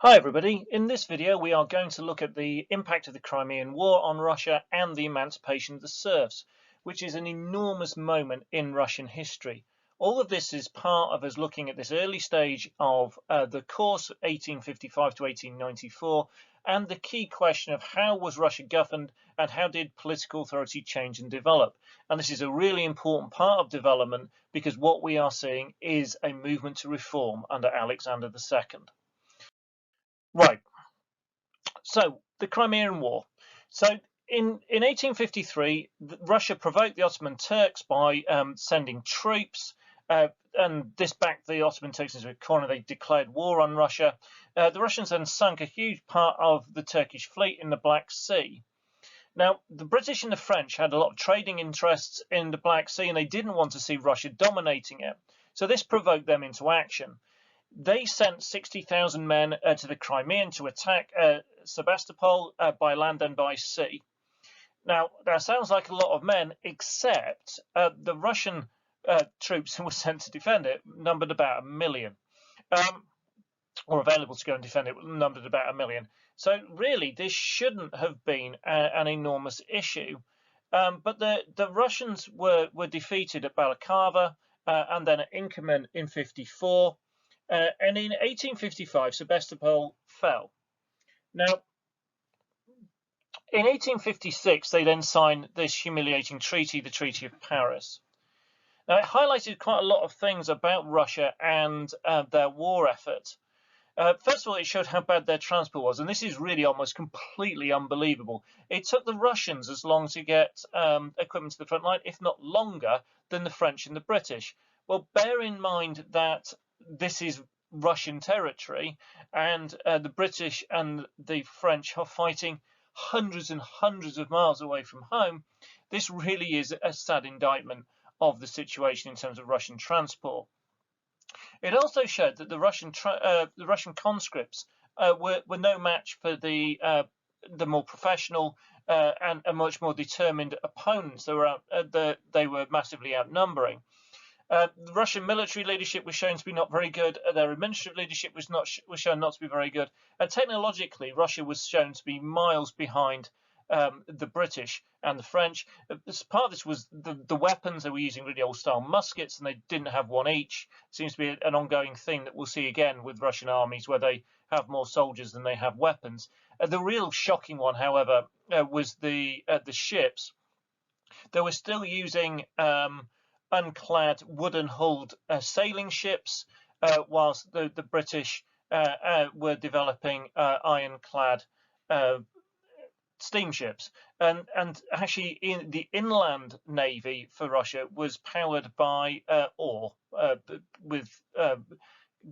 Hi everybody, in this video we are going to look at the impact of the Crimean War on Russia and the emancipation of the serfs, which is an enormous moment in Russian history. All of this is part of us looking at this early stage of the course 1855 to 1894 and the key question of how was Russia governed and how did political authority change and develop. And this is a really important part of development because what we are seeing is a movement to reform under Alexander II. Right, so the Crimean War. So in 1853, Russia provoked the Ottoman Turks by sending troops, and this backed the Ottoman Turks into a corner. They declared war on Russia. The Russians then sunk a huge part of the Turkish fleet in the Black Sea. Now, the British and the French had a lot of trading interests in the Black Sea, and they didn't want to see Russia dominating it. So this provoked them into action. They sent 60,000 men to the Crimean to attack Sebastopol by land and by sea. Now, that sounds like a lot of men, except the Russian troops who were sent to defend it numbered about 1 million, or available to go and defend it numbered about 1 million. So really, this shouldn't have been an enormous issue. But the Russians were defeated at Balaclava and then at Inkerman in 54. And in 1855, Sebastopol fell. Now, in 1856, they then signed this humiliating treaty, the Treaty of Paris. Now, it highlighted quite a lot of things about Russia and their war effort. First of all, it showed how bad their transport was, and this is really almost completely unbelievable. It took the Russians as long to get equipment to the front line, if not longer, than the French and the British. Well, bear in mind that this is Russian territory, and the British and the French are fighting hundreds and hundreds of miles away from home. This really is a sad indictment of the situation in terms of Russian transport. It also showed that the Russian conscripts were no match for the more professional and much more determined opponents. They were massively outnumbering. The Russian military leadership was shown to be not very good. Their administrative leadership was shown not to be very good. And technologically, Russia was shown to be miles behind the British and the French. Part of this was the weapons. They were using really old-style muskets, and they didn't have one each. It seems to be an ongoing thing that we'll see again with Russian armies, where they have more soldiers than they have weapons. The real shocking one, however, was the ships. They were still using unclad wooden-hulled sailing ships, whilst the British were developing ironclad steamships. And actually, the inland navy for Russia was powered by oar with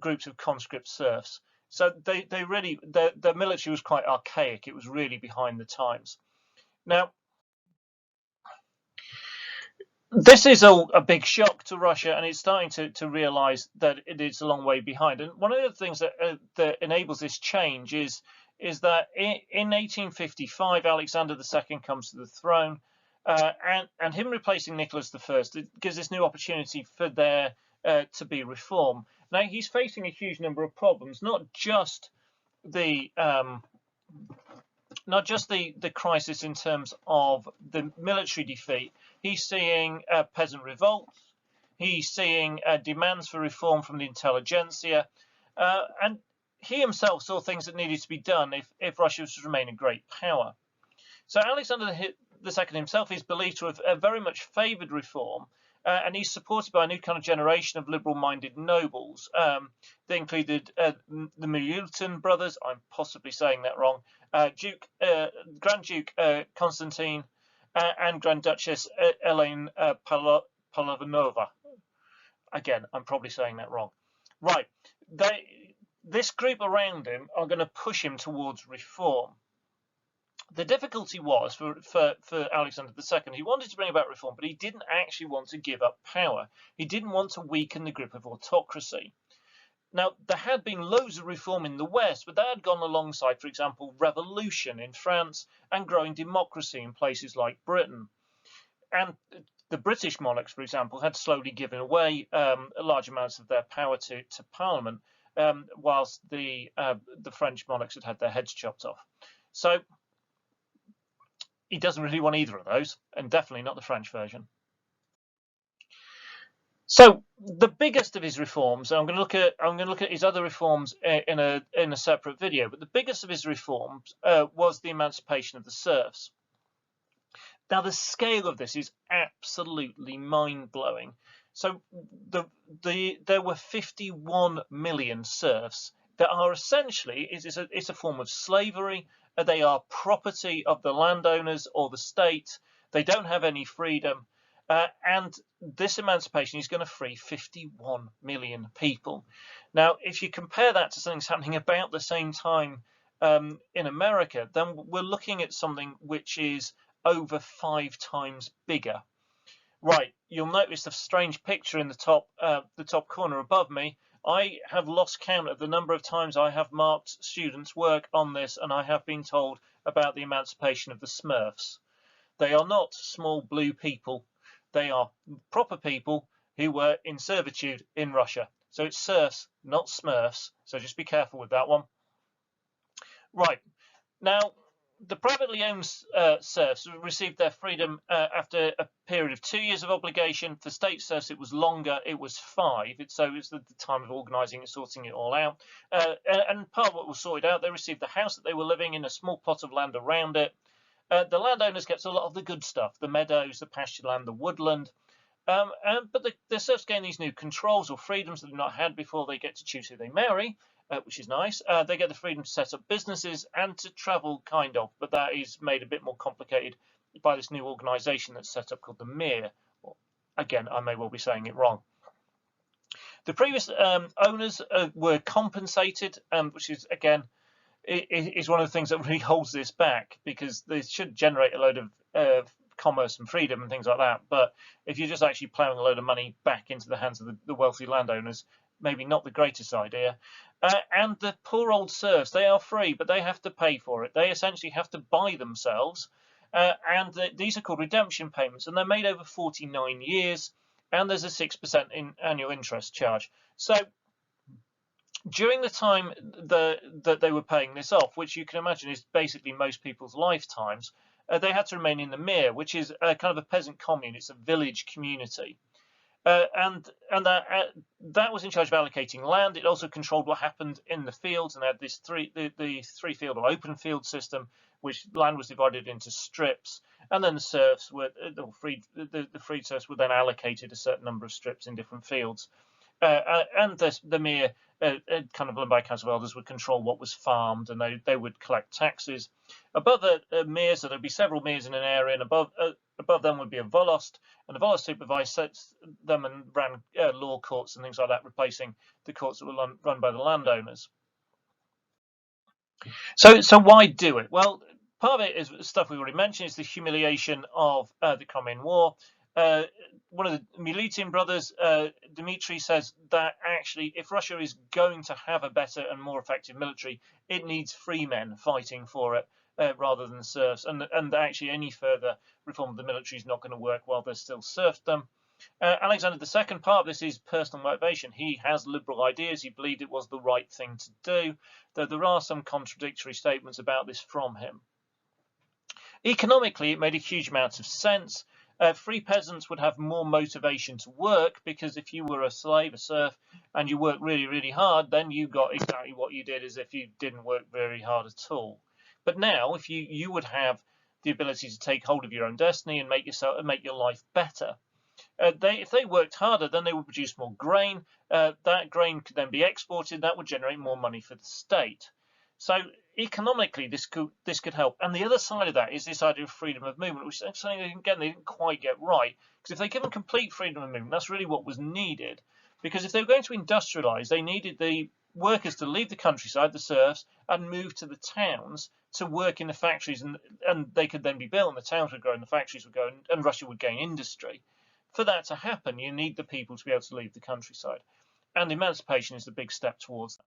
groups of conscript serfs. So they really, the military was quite archaic. It was really behind the times. Now, this is a big shock to Russia, and it's starting to realize that it is a long way behind. And one of the things that enables this change is that in 1855, Alexander II comes to the throne, and him replacing Nicholas I, it gives this new opportunity for there to be reform. Now, he's facing a huge number of problems, not just the crisis in terms of the military defeat. He's seeing peasant revolts. He's seeing demands for reform from the intelligentsia, and he himself saw things that needed to be done if Russia was to remain a great power. So Alexander II himself is believed to have very much favoured reform, and he's supported by a new kind of generation of liberal-minded nobles. They included the Milutin brothers, I'm possibly saying that wrong, Grand Duke Constantine, and Grand Duchess Elaine Palavanova. Again, I'm probably saying that wrong. Right, this group around him are going to push him towards reform. The difficulty was for Alexander II, he wanted to bring about reform, but he didn't actually want to give up power. He didn't want to weaken the grip of autocracy. Now, there had been loads of reform in the West, but that had gone alongside, for example, revolution in France and growing democracy in places like Britain. And the British monarchs, for example, had slowly given away large amounts of their power to Parliament. whilst the French monarchs had their heads chopped off. So he doesn't really want either of those, and definitely not the French version. So the biggest of his reforms, I'm going to look at his other reforms in a separate video, but the biggest of his reforms was the emancipation of the serfs. Now the scale of this is absolutely mind-blowing. So there were 51 million serfs that are essentially it's a form of slavery. They are property of the landowners or the state. They don't have any freedom. And this emancipation is going to free 51 million people. Now, if you compare that to something that's happening about the same time in America, then we're looking at something which is over 5 times bigger. Right, you'll notice the strange picture in the top corner above me. I have lost count of the number of times I have marked students' work on this, and I have been told about the emancipation of the Smurfs. They are not small blue people. They are proper people who were in servitude in Russia. So it's serfs, not Smurfs. So just be careful with that one. Right. Now, the privately owned serfs received their freedom after a period of 2 years of obligation. For state serfs, it was longer. It was 5. So it was the time of organising and sorting it all out. And part of what was sorted out, they received the house that they were living in, a small plot of land around it. The landowners kept a lot of the good stuff, the meadows, the pasture land, the woodland. But the serfs gain these new controls or freedoms that they've not had before. They get to choose who they marry, which is nice. They get the freedom to set up businesses and to travel, kind of, but that is made a bit more complicated by this new organisation that's set up called the Mir. Again, I may well be saying it wrong. The previous owners were compensated, which is, again, is one of the things that really holds this back, because they should generate a load of commerce and freedom and things like that. But if you're just actually ploughing a load of money back into the hands of the wealthy landowners, maybe not the greatest idea. And the poor old serfs, they are free, but they have to pay for it. They essentially have to buy themselves. And these are called redemption payments, and they're made over 49 years. And there's a 6% annual interest charge. So during the time that they were paying this off, which you can imagine is basically most people's lifetimes, they had to remain in the Mir, which is kind of a peasant commune. It's a village community. And that was in charge of allocating land. It also controlled what happened in the fields, and they had this the three field or open field system, which land was divided into strips. And then the serfs were the freed serfs were then allocated a certain number of strips in different fields. And the Mir, kind of run by council of elders, would control what was farmed, and they would collect taxes. Above the Mir, so there'd be several Mirs in an area, and above them would be a Volost, and the Volost supervised them and ran law courts and things like that, replacing the courts that were run by the landowners. So why do it? Well, part of it is stuff we already mentioned, is the humiliation of the Crimean War. One of the Milutin brothers, Dmitry, says that actually, if Russia is going to have a better and more effective military, it needs free men fighting for it rather than serfs. And actually, any further reform of the military is not going to work while there's still serfdom. Alexander II, part of this is personal motivation. He has liberal ideas. He believed it was the right thing to do, though there are some contradictory statements about this from him. Economically, it made a huge amount of sense. Free peasants would have more motivation to work, because if you were a slave, a serf, and you worked really, really hard, then you got exactly what you did as if you didn't work very hard at all. But now, if you would have the ability to take hold of your own destiny and make your life better. If they worked harder, then they would produce more grain. That grain could then be exported. That would generate more money for the state. So economically, this could help. And the other side of that is this idea of freedom of movement, which is something, again, they didn't quite get right. Because if they give them complete freedom of movement, that's really what was needed. Because if they were going to industrialise, they needed the workers to leave the countryside, the serfs, and move to the towns to work in the factories, and they could then be built, and the towns would grow, and the factories would go, and Russia would gain industry. For that to happen, you need the people to be able to leave the countryside. And emancipation is the big step towards that.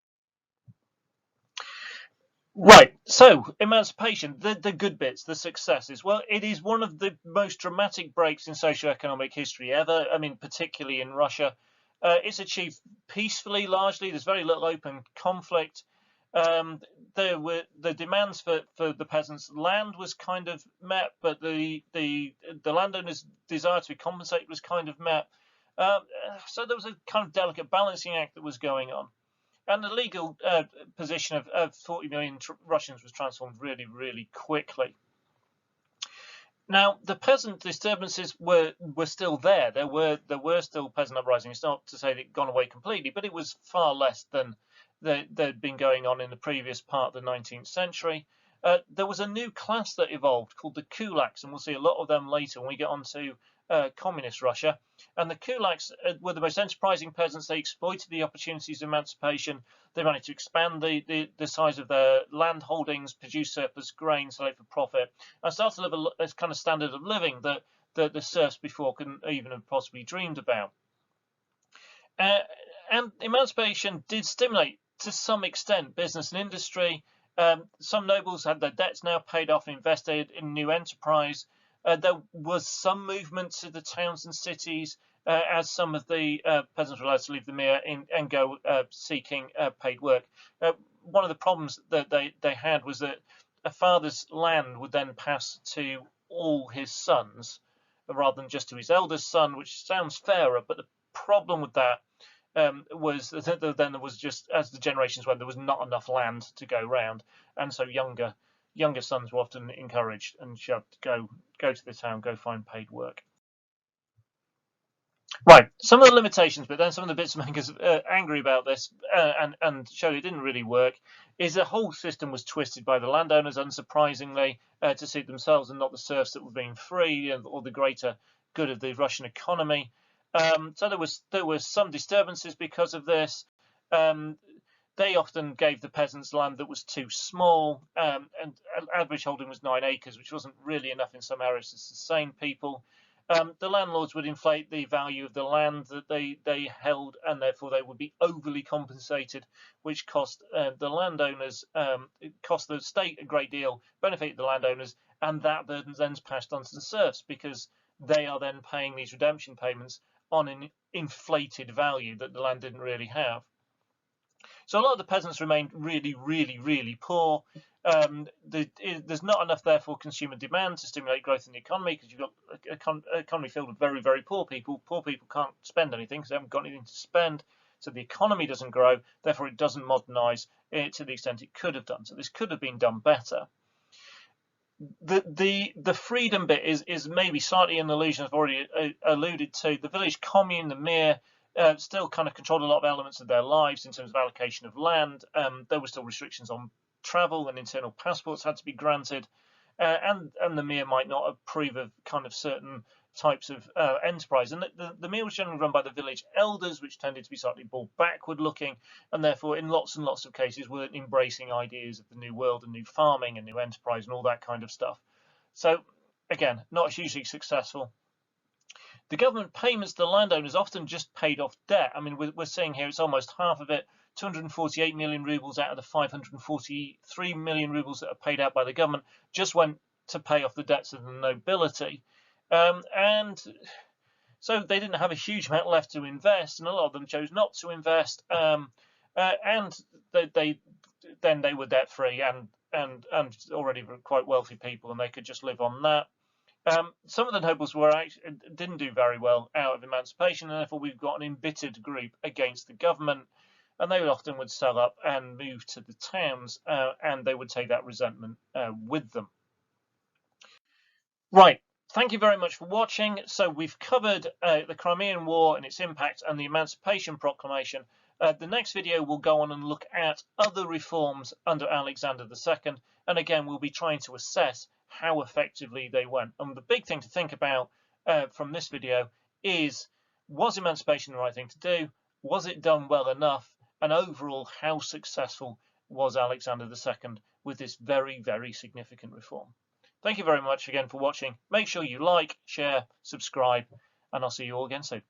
Right, so emancipation, the good bits, the successes. Well, it is one of the most dramatic breaks in socio-economic history ever. I mean, particularly in Russia. It's achieved peacefully largely. There's very little open conflict. There were the demands for the peasants' land was kind of met, but the landowners' desire to be compensated was kind of met. So there was a kind of delicate balancing act that was going on, and the legal position of 40 million Russians was transformed really, really quickly. Now, the peasant disturbances were still there. There were still peasant uprisings. It's not to say that it had gone away completely, but it was far less than they'd been going on in the previous part of the 19th century. There was a new class that evolved called the kulaks, and we'll see a lot of them later when we get on to communist Russia. And the kulaks were the most enterprising peasants. They exploited the opportunities of emancipation. They managed to expand the size of their land holdings, produce surplus grain, sell it for profit, and start to live a kind of standard of living that the serfs before couldn't even have possibly dreamed about. And emancipation did stimulate, to some extent, business and industry. Some nobles had their debts now paid off and invested in new enterprise. There was some movement to the towns and cities as some of the peasants were allowed to leave the Mir and go seeking paid work. One of the problems that they had was that a father's land would then pass to all his sons rather than just to his eldest son, which sounds fairer, but the problem with that was that then there was, just as the generations went, there was not enough land to go round, and so younger sons were often encouraged and shoved to go to the town, go find paid work. Right, some of the limitations, but then some of the bits that make us angry about this and showed it didn't really work, is the whole system was twisted by the landowners, unsurprisingly, to suit themselves and not the serfs that were being free or the greater good of the Russian economy. So there was some disturbances because of this. They often gave the peasants land that was too small, and average holding was 9 acres, which wasn't really enough in some areas to sustain people. The landlords would inflate the value of the land that they held, and therefore they would be overly compensated, which cost the landowners, it cost the state a great deal, benefited the landowners, and that burden then's passed on to the serfs because they are then paying these redemption payments on an inflated value that the land didn't really have. So a lot of the peasants remained really, really, really poor. There's not enough, therefore, consumer demand to stimulate growth in the economy because you've got an economy filled with very, very poor people. Poor people can't spend anything because they haven't got anything to spend. So the economy doesn't grow. Therefore, it doesn't modernise to the extent it could have done. So this could have been done better. The freedom bit is maybe slightly an illusion. I've already alluded to. The village commune, the Mir, still kind of controlled a lot of elements of their lives in terms of allocation of land. There were still restrictions on travel, and internal passports had to be granted. And the Mir might not approve of kind of certain types of enterprise. And the Mir was generally run by the village elders, which tended to be slightly more backward looking, and therefore in lots and lots of cases weren't embracing ideas of the new world and new farming and new enterprise and all that kind of stuff. So again, not hugely successful. The government payments to the landowners often just paid off debt. I mean, we're seeing here it's almost half of it. 248 million rubles out of the 543 million rubles that are paid out by the government just went to pay off the debts of the nobility. And so they didn't have a huge amount left to invest, and a lot of them chose not to invest. And they were debt free and already quite wealthy people, and they could just live on that. Some of the nobles didn't do very well out of emancipation, and therefore we've got an embittered group against the government, and they often would sell up and move to the towns, and they would take that resentment with them. Right, thank you very much for watching. So we've covered the Crimean War and its impact and the Emancipation Proclamation. The next video will go on and look at other reforms under Alexander II, and again we'll be trying to assess how effectively they went. And the big thing to think about from this video is, was emancipation the right thing to do? Was it done well enough? And overall, how successful was Alexander II with this very, very significant reform? Thank you very much again for watching. Make sure you like, share, subscribe, and I'll see you all again soon.